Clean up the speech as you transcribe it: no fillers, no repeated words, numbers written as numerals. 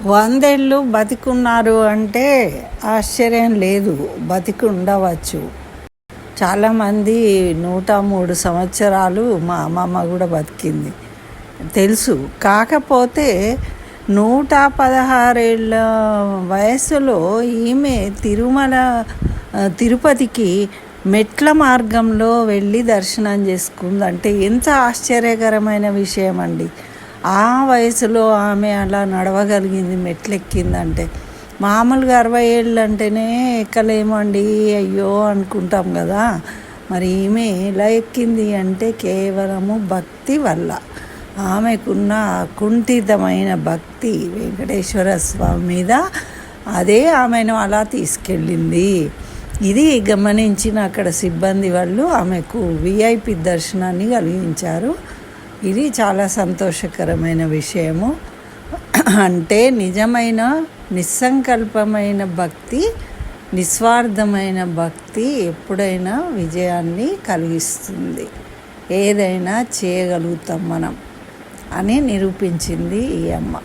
100 ఏళ్ళు బతికున్నారు అంటే ఆశ్చర్యం లేదు, బతికి ఉండవచ్చు. చాలామంది 103 సంవత్సరాలు మా అమ్మమ్మ కూడా బతికింది తెలుసు. కాకపోతే 116 ఏళ్ళ వయస్సులో ఈమె తిరుపతికి మెట్ల మార్గంలో వెళ్ళి దర్శనం చేసుకుందంటే ఎంత ఆశ్చర్యకరమైన విషయం అండి. ఆ వయసులో ఆమె అలా నడవగలిగింది, మెట్లెక్కిందంటే. మామూలుగా 60 ఏళ్ళు అంటేనే ఎక్కలేమండి, అయ్యో అనుకుంటాం కదా. మరి ఈమె ఎలా ఎక్కింది అంటే కేవలము భక్తి వల్ల. ఆమెకున్న కుంఠితమైన భక్తి వెంకటేశ్వర స్వామి మీద, అదే ఆమెను అలా తీసుకెళ్ళింది. ఇది గమనించిన అక్కడ సిబ్బంది వాళ్ళు ఆమెకు విఐపి దర్శనాన్ని కలిగించారు. ఇది చాలా సంతోషకరమైన విషయము. అంటే నిజమైన నిస్సంకల్పమైన భక్తి, నిస్వార్థమైన భక్తి ఎప్పుడైనా విజయాన్ని కలిగిస్తుంది. ఏదైనా చేయగలుగుతాం మనం అని నిరూపించింది ఈ అమ్మ.